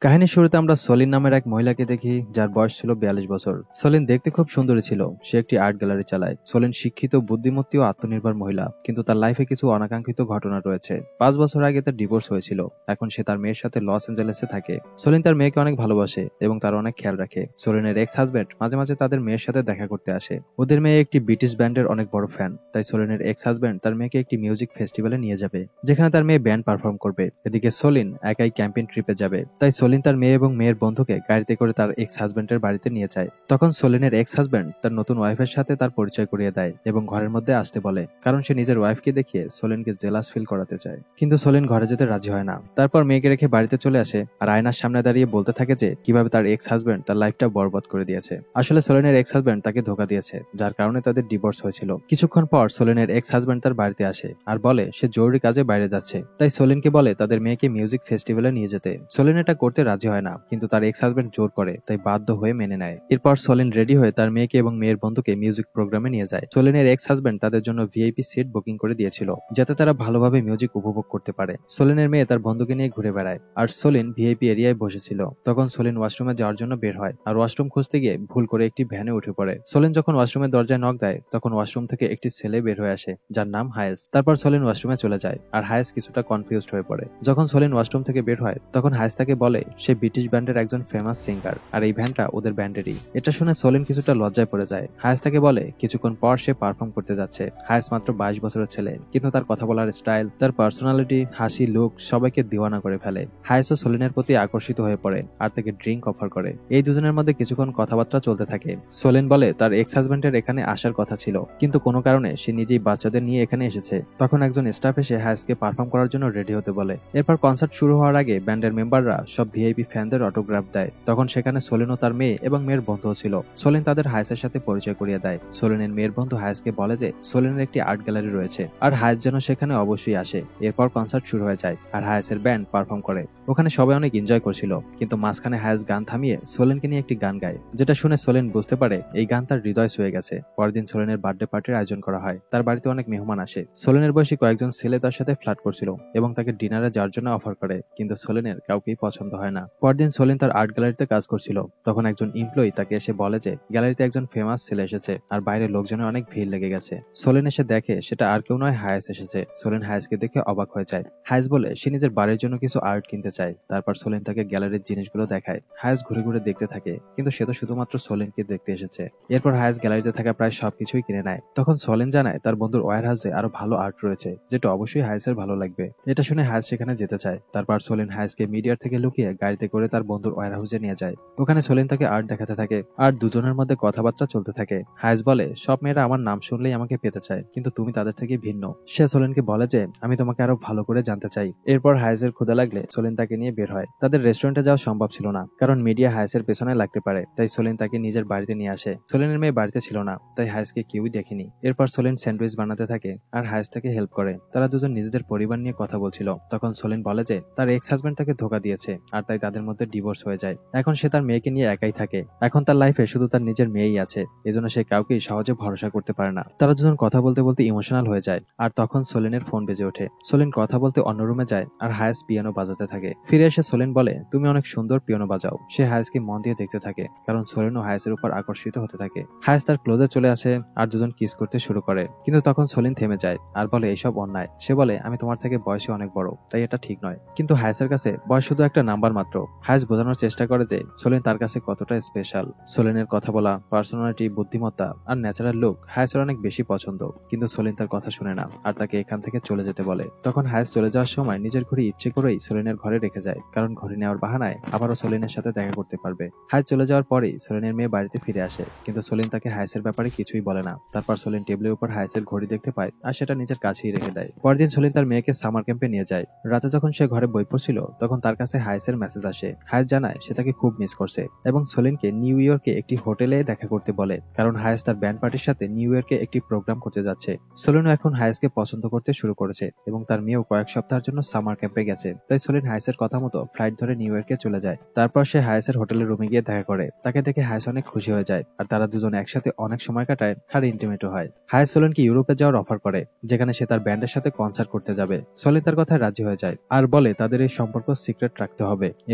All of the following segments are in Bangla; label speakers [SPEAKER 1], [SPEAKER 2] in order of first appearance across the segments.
[SPEAKER 1] কাহিনীর শুরুতে আমরা সলিন নামের এক মহিলাকে দেখি, যার বয়স ছিল 42 বছর। সলিন দেখতে খুব সুন্দরী ছিল। সে একটি আর্ট গ্যালারি চালায়। সলিন শিক্ষিত, বুদ্ধিমতী ও আত্মনির্ভর মহিলা, কিন্তু তার লাইফে কিছু অনাকাঙ্ক্ষিত ঘটনা রয়েছে। 5 বছর আগে তার ডিভোর্স হয়েছিল। এখন সে তার মেয়ের সাথে লস অ্যাঞ্জেলেসে থাকে। সলিন তার মেয়েকে অনেক ভালোবাসে এবং তার অনেক খেয়াল রাখে। সলিনের এক্স হাজব্যান্ড মাঝে মাঝে তাদের মেয়ের সাথে দেখা করতে আসে। ওদের মেয়ে একটি ব্রিটিশ ব্যান্ডের অনেক বড় ফ্যান, তাই সলিনের এক্স হাজব্যান্ড তার মেয়েকে একটি মিউজিক ফেস্টিভ্যালে নিয়ে যাবে, যেখানে তার মেয়ে ব্যান্ড পারফর্ম করবে। এদিকে সলিন একাই ক্যাম্পিং ট্রিপে যাবে, তাই সলিন তার মেয়ে এবং মেয়ের বন্ধুকে গাড়িতে করে তার এক্স হাজব্যান্ডের বাড়িতে নিয়ে যায়। তখন সলিনের এক্স হাজব্যান্ড তার নতুন ওয়াইফের সাথে তার পরিচয় করিয়ে দেয় এবং ঘরের মধ্যে আসতে বলে, কারণ সে নিজের ওয়াইফকে দেখিয়ে সলিনকে জেলাস ফিল করাতে চায়। কিন্তু সলিন ঘরে যেতে রাজি হয় না। তারপর মেয়েকে রেখে বাড়িতে চলে আসে আর আয়নার সামনে দাঁড়িয়ে বলতে থাকে যে কিভাবে তার এক্স হাজব্যান্ড তার লাইফটা বরবাদ করে দিয়েছে। আসলে সলিনের এক্স হাজব্যান্ড তাকে ধোকা দিয়েছে, যার কারণে তাদের ডিভোর্স হয়েছিল। কিছুক্ষণ পর সলিনের এক্স হাজব্যান্ড তার বাড়িতে আসে আর বলে সে জরুরি কাজে বাইরে যাচ্ছে, তাই সলিনকে বলে তাদের মেয়েকে মিউজিক ফেস্টিভ্যালে নিয়ে যেতে। সলিন এটা করতে রাজি হয় না, কিন্তু তার এক্স হাজব্যান্ড জোর করে, তাই বাধ্য হয়ে মেনে নেয়। এরপর সলিন রেডি হয়ে তার মেয়েকে এবং মেয়ের বন্ধুকে মিউজিক প্রোগ্রামে নিয়ে যায়। সলিনের এক্স হাজব্যান্ড তাদের জন্য ভিআইপি সিট বুকিং করে দিয়েছিল, যাতে তারা ভালোভাবে মিউজিক উপভোগ করতে পারে। সলিনের মেয়ে তার বন্ধুকে নিয়ে ঘুরে বেড়ায় আর সলিন ভিআইপি এরিয়ায় বসেছিল। তখন সলিন ওয়াশরুমে যাওয়ার জন্য বের হয় আর ওয়াশরুম খুঁজতে গিয়ে ভুল করে একটি ভ্যানে উঠে পড়ে। সলিন যখন ওয়াশরুমের দরজায় নক দেয়, তখন ওয়াশরুম থেকে একটি ছেলে বের হয়ে আসে, যার নাম হায়েস। তারপর সলিন ওয়াশরুমে চলে যায় আর হায়েস কিছুটা কনফিউজড হয়ে পড়ে। যখন সলিন ওয়াশরুম থেকে বের হয়, তখন হায়েস তাকে বলে সে ব্রিটিশ ব্যান্ডের একজন ফেমাস সিঙ্গার আর এই ভ্যানটা ওদের ব্যান্ডেরই। এটা শুনে সলিন কিছুটা লজ্জায় পড়ে যায়। হায়েস তাকে বলে কিছুক্ষণ পর সে পারফর্ম করতে যাচ্ছে। হায়েস মাত্র 22 বছরের ছেলে, কিন্তু তার কথা বলার স্টাইল, তার পার্সোনালিটি, হাসি, লুক সবাইকে দিওয়ানা করে ফেলে। হায়েসও সলিনের প্রতি আকর্ষিত হয়ে পড়ে আর তাকে ড্রিঙ্ক অফার করে। এই দুজনের মধ্যে কিছুক্ষণ কথাবার্তা চলতে থাকে। সলিন বলে তার এক্স হাজব্যান্ডের এখানে আসার কথা ছিল, কিন্তু কোনো কারণে সে নিজেই বাচ্চাদের নিয়ে এখানে এসেছে। তখন একজন স্টাফ এসে হায়েসকে পারফর্ম করার জন্য রেডি হতে বলে। এরপর কনসার্ট শুরু হওয়ার আগে ব্যান্ডের মেম্বাররা সব ভিআইপি ফ্যানদের অটোগ্রাফ দেয়। তখন সেখানে সলিন ও তার মেয়ে এবং মেয়ের বন্ধুও ছিল। সলিন তাদের হায়েসের সাথে পরিচয় করিয়ে দেয়। সলিনের মেয়ের বন্ধু হায়েসকে বলে যে সলিনের একটি আর্ট গ্যালারি রয়েছে আর হায়েস যেন সেখানে অবশ্যই আসে। এরপর কনসার্ট শুরু হয়ে যায় আর হায়েসের ব্যান্ড পারফর্ম করে। ওখানে সবাই অনেক এনজয় করছিল, কিন্তু মাঝখানে হায়েস গান থামিয়ে সলিনকে নিয়ে একটি গান গায়, যেটা শুনে সলিন বুঝতে পারে এই গান তার হৃদয় ছুঁয়ে গেছে। পরের দিন সলিনের বার্থডে পার্টির আয়োজন করা হয়। তার বাড়িতে অনেক মেহমান আসে। সলিনের বয়সী কয়েকজন ছেলে তার সাথে ফ্লার্ট করছিল এবং তাকে ডিনারে যাওয়ার জন্য অফার করে, কিন্তু সলিনের কাউকেই পছন্দ হয় না। পরদিন সলিন তার আর্ট গ্যালারিতে কাজ করছিল। তখন একজন এমপ্লয়ি তাকে এসে বলে যে গ্যালারিতে একজন ফেমাস ছেলে এসেছে আর বাইরে লোকজনের অনেক ভিড় লেগে গেছে। সলিন এসে দেখে সেটা আর কেউ নয়, হায়েস এসেছে। সলিন হায়েসকে দেখে অবাক হয়ে যায়। হায়েস বলে সে নিজের বাড়ির জন্য কিছু আর্ট কিনতে চায়। তারপর সলিন তাকে গ্যালারির জিনিসগুলো দেখায়। হায়েস ঘুরে ঘুরে দেখতে থাকে, কিন্তু সে তো শুধুমাত্র সলিনকে দেখতে এসেছে। এরপর হায়েস গ্যালারিতে থাকা প্রায় সবকিছুই কিনে নেয়। তখন সলিন জানায় তার বন্ধুর ওয়্যার হাউসে আরো ভালো আর্ট রয়েছে, যেটা অবশ্যই হায়েসের ভালো লাগবে। এটা শুনে হায়েস সেখানে যেতে চায়। তারপর সলিন হায়েসকে মিডিয়ার থেকে লুকিয়ে গাড়িতে করে তার বন্ধুর ওয়্যার হাউসে নিয়ে যায়। ওখানে সলিন তাকে আর্ট দেখাতে থাকে আর দুজনের মধ্যে কথাবার্তা চলতে থাকে। হায়েস বলে সব মেয়েরা আমার নাম শুনলেই আমাকে পেতে চায়, কিন্তু তুমি তাদের থেকে ভিন্ন। সে সলিনকে বলে যে আমি তোমাকে আরো ভালো করে জানতে চাই। এরপর হায়েসের ক্ষুধা লাগলে সলিন তাকে নিয়ে বের হয়। তাদের রেস্টুরেন্টে যাওয়া সম্ভব ছিল না, কারণ মিডিয়া হায়েসের পেছনে লাগতে পারে, তাই সলিন তাকে নিজের বাড়িতে নিয়ে আসে। সলিনের মেয়ে বাড়িতে ছিল না, তাই হায়েসকে কেউই দেখেনি। এরপর সলিন স্যান্ডউইচ বানাতে থাকে আর হায়েস তাকে হেল্প করে। তারা দুজন নিজেদের পরিবার নিয়ে কথা বলছিল। তখন সলিন বলে যে তার এক্স হাজব্যান্ড তাকে ধোকা দিয়েছে আর তাই তাদের মধ্যে ডিভোর্স হয়ে যায়। এখন সে তার মেয়েকে নিয়ে একাই থাকে। এখন তার লাইফে শুধু তার নিজের মেয়েই আছে, এজন্য সে কাউকেই সহজে ভরসা করতে পারে না। তারা দুজন কথা বলতে বলতে ইমোশনাল হয়ে যায় আর তখন সলিনের ফোন বেজে ওঠে। সলিন কথা বলতে অন্য রুমে যায় আর হায়েস পিয়ানো বাজাতে থাকে। ফিরে এসে সলিন বলে তুমি অনেক সুন্দর পিয়ানো বাজাও। সে হায়েসকে মন দিয়ে দেখতে থাকে, কারণ সলিনও হায়েসের উপর আকর্ষিত হতে থাকে। হায়েস তার ক্লোজে চলে আসে আর দুজন কিস করতে শুরু করে, কিন্তু তখন সলিন থেমে যায় আর বলে এইসব অন্যায়। সে বলে আমি তোমার থেকে বয়সে অনেক বড়, তাই এটা ঠিক নয়। কিন্তু হায়েসের কাছে বয়স শুধু একটা নাম্বার মাত্র। হায়েস বোঝানোর চেষ্টা করে যে সলিন তার কাছে কতটা স্পেশাল। সলিনের কথা বলা, পার্সোনালিটি, বুদ্ধিমত্তা আর ন্যাচারাল লুক হায়েসের অনেক বেশি পছন্দ, কিন্তু সলিন তার কথা শুনে না আর তাকে এখান থেকে চলে যেতে বলে। তখন হায়েস চলে যাওয়ার সময় নিজের ঘড়ি ইচ্ছে করেই সলিনের ঘরে রেখে যায়, কারণ ঘড়ি নেওয়ার বাহানায় আবারও সলিনের সাথে দেখা করতে পারবে। হায়েস চলে যাওয়ার পরেই সলিনের মেয়ে বাড়িতে ফিরে আসে, কিন্তু সলিন তাকে হায়েসের ব্যাপারে কিছুই বলে না। তারপর সলিন টেবিলের উপর হায়েসের ঘড়ি দেখতে পায় আর সেটা নিজের কাছেই রেখে দেয়। পরদিন সলিন তার মেয়েকে সামার ক্যাম্পে নিয়ে যায়। রাতে যখন সে ঘরে বই পড়ছিল, তখন তার কাছে হায়েসের মেসেজ আসে। হায়েস জানায় সে তাকে খুব মিস করছে এবং সলিনকে নিউ ইয়র্কে একটি হোটেলে দেখা করতে বলে, কারণ হায়েস তার ব্যান্ড পার্টির সাথে নিউ ইয়র্কে একটি প্রোগ্রাম করতে যাচ্ছে। সলিনও এখন হায়েসকে পছন্দ করতে শুরু করেছে এবং তার মেয়েও কয়েক সপ্তাহের জন্য সামার ক্যাম্পে গেছে। তাই সলিন হায়েসের কথা মতো ফ্লাইট ধরে নিউ ইয়র্কে চলে যায়। তারপর সে হায়েসের হোটেলের রুমে গিয়ে দেখা করে। তাকে দেখে হায়েস অনেক খুশি হয়ে যায় আর তারা দুজন একসাথে অনেক সময় কাটায় আর ইন্টিমেটও হয়। হায়েস সলিনকে ইউরোপে যাওয়ার অফার করে, যেখানে সে তার ব্যান্ডের সাথে কনসার্ট করতে যাবে। সলিন তার কথায় রাজি হয়ে যায় আর বলে তাদের এই সম্পর্ক সিক্রেট রাখতে হবে। হবে।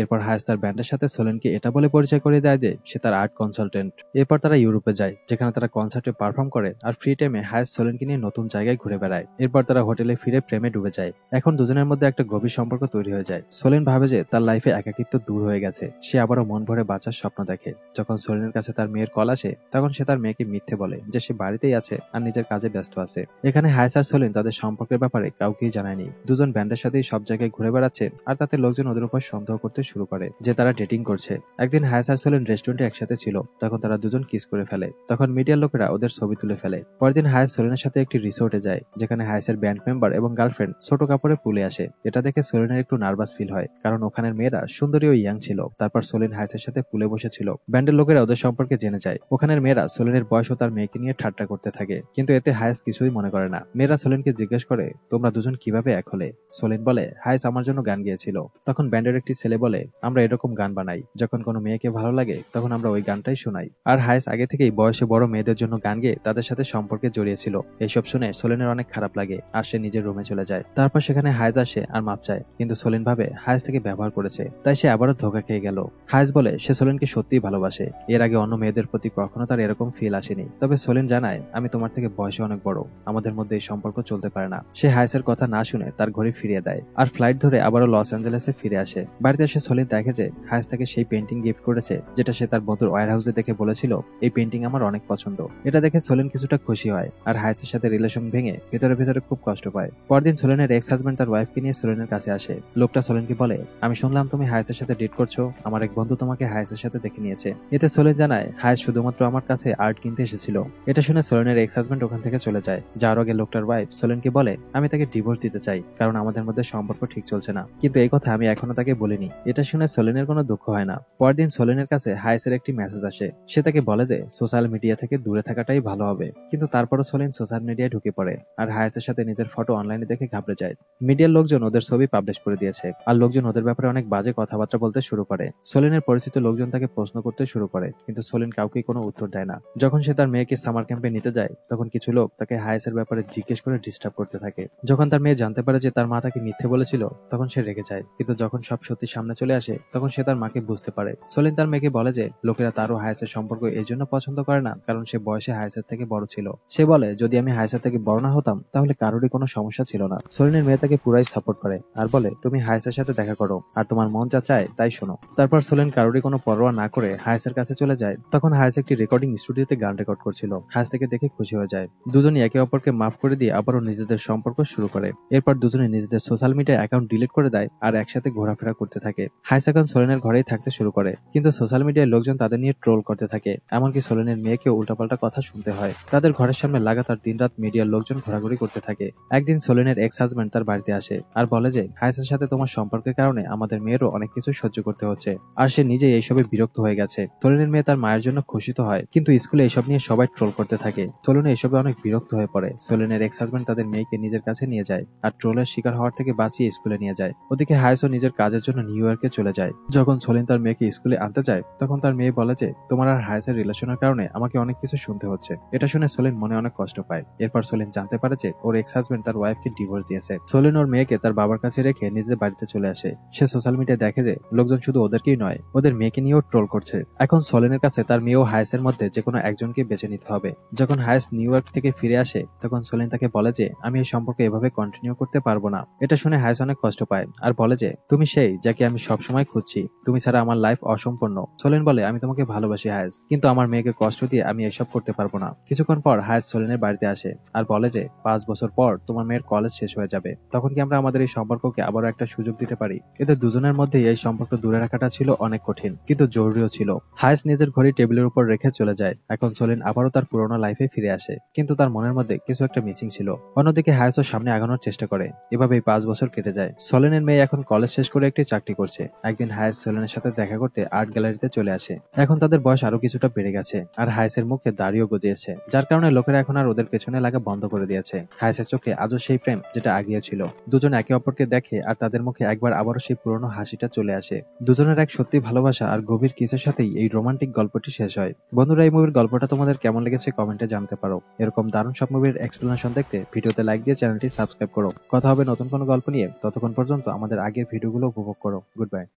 [SPEAKER 1] এরপর হায়েস তার ব্যান্ডের সাথে সোলেনকে এটা বলে পরিচয় করিয়ে দেয় যে সে তার আর্ট কনসালটেন্ট। এরপর তারা ইউরোপে যায়, যেখানে তারা কনসার্টে পারফর্ম করে আর ফ্রি টাইমে হায়েস সোলেনকে নিয়ে নতুন জায়গায় ঘুরে বেড়ায়। এরপর তারা হোটেলে ফিরে প্রেমে ডুবে যায়। এখন দুজনের মধ্যে একটা গভীর সম্পর্ক তৈরি হয়ে যায়। সোলেন ভাবে যে তার লাইফে একাকিত্ব দূর হয়ে গেছে, সে আবারও মন ভরে বাঁচার স্বপ্ন দেখে। যখন সোলেনের কাছে তার মেয়ের কল আসে, তখন সে তার মেয়েকে মিথ্যে বলে যে সে বাড়িতেই আছে আর নিজের কাজে ব্যস্ত আছে। এখানে হায়েস আর সোলেন তাদের সম্পর্কের ব্যাপারে কাউকেই জানায়নি। দুজন ব্যান্ডের সাথেই সব জায়গায় ঘুরে বেড়াচ্ছে আর তাতে লোকজন ওদের উপর সন্দেহ করতে শুরু করে যে তারা ডেটিং করছে। একদিন হায়েস আর সোলেন রেস্টুরেন্টে একসাথে ছিল, তখন তারা দুজন কিস করে ফেলে। তখন মিডিয়ার লোকেরা ওদের ছবি তুলে ফেলে। পরের দিন হায়েস সোলেনের সাথে একটি রিসোর্টে যায়, যেখানে হায়েসের ব্যান্ড মেম্বার এবং গার্লফ্রেন্ড ছোট কাপড়ে পুলে আসে। এটা দেখে সোলেনের একটু নার্ভাস ফিল হয়, কারণ ওখানের মেয়েরা সুন্দরী ও ইয়াং ছিল। তারপর সোলেন হায়েসের সাথে পুলে বসেছিল। ব্যান্ডের লোকেরা ওদের সম্পর্কে জেনে যায়। ওখানের মেয়েরা সোলেনের বয়স ও তার মেয়েকে নিয়ে ঠাট্টা করতে থাকে, কিন্তু এতে হায়েস কিছুই মনে করে না। মেয়েরা সোলেনকে জিজ্ঞেস করে, তোমরা দুজন কিভাবে এক হলে? সোলেন বলে, হায়েস আমার জন্য গান গেয়েছিল। তখন ব্যান্ডের একটি ছেলে বলে, আমরা এরকম গান বানাই, যখন কোনো মেয়েকে ভালো লাগে তখন আমরা ওই গানটাই শোনাই। আর হায়েস আগে থেকেই বয়সে বড় মেয়েদের জন্য গান গেয়ে তাদের সাথে সম্পর্কে জড়িয়েছিল। এইসব শুনে সোলেনের অনেক খারাপ লাগে আর সে নিজের রুমে চলে যায়। তারপর সেখানে হায়েস আসে আর মাপ চায়, কিন্তু সোলেন ভাবে হায়েস থেকে ব্যবহার করেছে, তাই সে আবারও ধোঁকা খেয়ে গেল। হায়েস বলে সে সোলেনকে সত্যিই ভালোবাসে, এর আগে অন্য মেয়েদের প্রতি কখনো তার এরকম ফিল আসেনি। তবে সোলেন জানায়, আমি তোমার থেকে বয়সে অনেক বড়, আমাদের মধ্যে এই সম্পর্ক চলতে পারে না। সে হায়েসের কথা না শুনে তার ঘড়ি ফিরিয়ে দেয় আর ফ্লাইট ধরে আবারও লস অ্যাঞ্জেলেসে ফিরে আসে। বাড়িতে এসে সোলেন দেখে যে হায়েস তাকে সেই পেন্টিং গিফট করেছে, যেটা সে তার বন্ধুর ওয়্যার হাউসে দেখে বলেছিল এই পেন্টিং আমার অনেক পছন্দ। এটা দেখে সোলেন কিছুটা খুশি হয় আর হায়েসের সাথে রিলেশন ভেঙে ভেতরে ভেতরে খুব কষ্ট পায়। পরদিন সোলেনের এক্স হাজবেন্ড তার ওয়াইফকে নিয়ে সোলেনের কাছে আসে। লোকটা সোলেনকে বলে, আমি শুনলাম তুমি হায়েসের সাথে ডেট করছো, আমার এক বন্ধু তোমাকে হায়েসের সাথে দেখে নিয়েছে। এতে সোলেন জানায় হায়েস শুধুমাত্র আমার কাছে আর্ট কিনতে এসেছিল। এটা শুনে সোলেনের এক্স হাজবেন্ড ওখান থেকে চলে যায়। যার আগে লোকটার ওয়াইফ সোলেনকে বলে, আমি তাকে ডিভোর্স দিতে চাই, কারণ আমাদের মধ্যে সম্পর্ক ঠিক চলছে না, কিন্তু এই কথা আমি এখনো তাকে বলিনি। এটা শুনে সোলেনের কোনো দুঃখ হয় না। পরদিন সোলেনের কাছে হায়েসের একটি মেসেজ আসে। সে তাকে বলে যে সোশ্যাল মিডিয়া থেকে দূরে থাকাটাই ভালো হবে, কিন্তু তারপরও সোলেন সোশ্যাল মিডিয়ায় ঢুকে পড়ে আর হায়েসের সাথে নিজের ফটো অনলাইনে দেখে ঘাবড়ে যায়। মিডিয়ার লোকজন ওদের ছবি পাবলিশ করে দিয়েছে আর লোকজন ওদের ব্যাপারে অনেক বাজে কথাবার্তা বলতে শুরু করে। সোলেনের পরিচিত লোকজন তাকে প্রশ্ন করতে শুরু করে, কিন্তু সোলেন কাউকে কোনো উত্তর দেয় না। যখন সে তার মেয়েকে সামার ক্যাম্পে নিতে যায়, তখন কিছু লোক তাকে হায়েসের ব্যাপারে জিজ্ঞেস করে ডিস্টার্ব করতে থাকে। যখন তার মেয়ে জানতে পারে যে তার মা তাকে মিথ্যে বলেছিল, তখন সে রেগে যায়, কিন্তু যখন সব সত্যি সামনে চলে আসে, তখন সে তার মাকে বুঝতে পারে। সোলেন তার মেয়েকে বলে যে লোকেরা তারও হায়েসের সম্পর্ক এই জন্য পছন্দ করে না কারণ সে বয়সে হায়েসের থেকে বড় ছিল। সে বলে, যদি আমি হায়েসের থেকে বড় না হতাম তাহলে কারোরই কোনো সমস্যা ছিল না। সোলেনের মেয়ে তাকে পুরাই সাপোর্ট করে আর বলে, তুমি হায়েসের সাথে দেখা করো আর তোমার মন যা চায় তাই শোনো। তারপর সোলেন কারোরই কোনো পরোয়া না করে হায়েসের কাছে চলে যায়। তখন হায়েস একটি রেকর্ডিং স্টুডিওতে গান রেকর্ড করছিল। হায়েস থেকে দেখে খুশি হয়ে যায়। দুজনই একে অপরকে মাফ করে দিয়ে আবারও নিজেদের সম্পর্ক শুরু করে। এরপর দুজনে নিজেদের সোশ্যাল মিডিয়া অ্যাকাউন্ট ডিলিট করে দেয় আর একসাথে ঘোরাফেরা করতে থাকে। হায়েস এখন সোলেনের ঘরেই থাকতে শুরু করে, কিন্তু সোশ্যাল মিডিয়ায় লোকজন তাদের নিয়ে ট্রোল করতে থাকে। এমনকি সোলেনের মেয়েকেও উল্টাপাল্টা কথা শুনতে হয়। তাদের ঘরের সামনে লাগাতার দিনরাত মিডিয়ার লোকজন ঘোরাঘুরি করতে থাকে। একদিন সোলেনের এক্স হাজবেন্ড তার বাড়িতে আসে আর বলে যে হায়েসের সাথে তোমার সম্পর্কের কারণে আমাদের মেয়েরও অনেক কিছু সহ্য করতে হচ্ছে আর সে নিজেই এইসবে বিরক্ত হয়ে গেছে। সোলেনের মেয়ে তার মায়ের জন্য খুশি তো হয়, কিন্তু স্কুলে এইসব নিয়ে সবাই ট্রোল করতে থাকে। সোলেন এইসবে অনেক বিরক্ত হয়ে পড়ে। সোলেনের এক্স হাজবেন্ড তাদের মেয়েকে নিজের কাছে নিয়ে যায় আর ট্রোলের শিকার হওয়ার থেকে বাঁচিয়ে স্কুলে নিয়ে যায়। ওদিকে হায়েসও নিজের কাজের জন্য নিউ ইয়র্কে চলে যায়। যখন সোলেন তার মেয়েকে স্কুলে আনতে যায়, তখন তার মেয়ে বলে যে তোমার আর হায়েসের রিলেশনের কারণে আমাকে অনেক কিছু শুনতে হচ্ছে। এটা শুনে সোলেন মনে অনেক কষ্ট পায়। এরপর সোলেন জানতে পারে যে ওর এক্স হাজবেন্ড তার ওয়াইফকে ডিভোর্স দিয়েছে। সোলেন ওর মেয়েকে তার বাবার কাছে রেখে নিজের বাড়িতে চলে আসে। সে সোশ্যাল মিডিয়ায় দেখে যে লোকজন শুধু ওদেরকেই নয়, ওদের মেয়েকে নিয়েও ট্রোল করছে। এখন সোলেনের কাছে তার মেয়ে ও হায়েসের মধ্যে যে কোনো একজনকে বেছে নিতে হবে। যখন হায়েস নিউ ইয়র্ক থেকে ফিরে আসে, তখন সোলেন তাকে বলে যে আমি এই সম্পর্কে এভাবে কন্টিনিউ করতে পারবো না। এটা শুনে হায়েস অনেক কষ্ট পায় আর বলে যে তুমি সেই যাকে আমি সবসময় খুঁজছি, তুমি ছাড়া আমার লাইফ অসম্পূর্ণ। সোলেন বলে, আমি তোমাকে ভালোবাসি হায়েস, কিন্তু আমার মেয়েকে কষ্ট দিয়ে আমি এসব করতে পারবো না। কিছুক্ষণ পর হায়েস সোলেনের বাড়িতে আসে আর বলে যে 5 বছর পর তোমার মেয়ের কলেজ শেষ হয়ে যাবে, তখন কি আমরা আমাদের এই সম্পর্ককে আবারও একটা সুযোগ দিতে পারি? এতে দুজনের মধ্যে এই সম্পর্ক দূরে রাখাটা ছিল অনেক কঠিন, কিন্তু জরুরিও ছিল। হায়েস নিজের ঘড়ি টেবিলের উপর রেখে চলে যায়। এখন সোলেন আবারও তার পুরোনো লাইফে ফিরে আসে, কিন্তু তার মনের মধ্যে কিছু একটা মিসিং ছিল। অন্যদিকে হায়েসও সামনে আগানোর চেষ্টা করে। এভাবেই 5 বছর কেটে যায়। সোলেনের মেয়ে এখন কলেজ শেষ করে একটি চাকরি করছে। একদিন হায়েস সোলেনের সাথে দেখা করতে আর্ট গ্যালারিতে চলে আসে। এখন তাদের বয়স আরো কিছুটা বেড়ে গেছে আর হায়েসের মুখে দাড়িও গজিয়েছে, যার কারণে লোকেরা এখন আর ওদের পেছনে লাগা বন্ধ করে দিয়েছে। হায়েসের চোখে আজও সেই প্রেম যেটা আগিয়ে ছিল। দুজন একে অপরকে দেখে আর তাদের মুখে একবার আবারও সেই পুরনো হাসিটা চলে আসে। দুজনের এক সত্যি ভালোবাসা আর গভীর কিসের সাথেই এই রোমান্টিক গল্পটি শেষ হয়। বন্ধুরা, এই মুভির গল্পটা তোমাদের কেমন লেগেছে কমেন্টে জানতে পারো। এরকম দারুণ সব মুভির এক্সপ্লেনেশন দেখতে ভিডিওতে লাইক দিয়ে চ্যানেলটি সাবস্ক্রাইব করো। কথা হবে নতুন কোনো গল্প নিয়ে। ততক্ষণ পর্যন্ত আমাদের আগের ভিডিওগুলো উপভোগ করো। Good bye.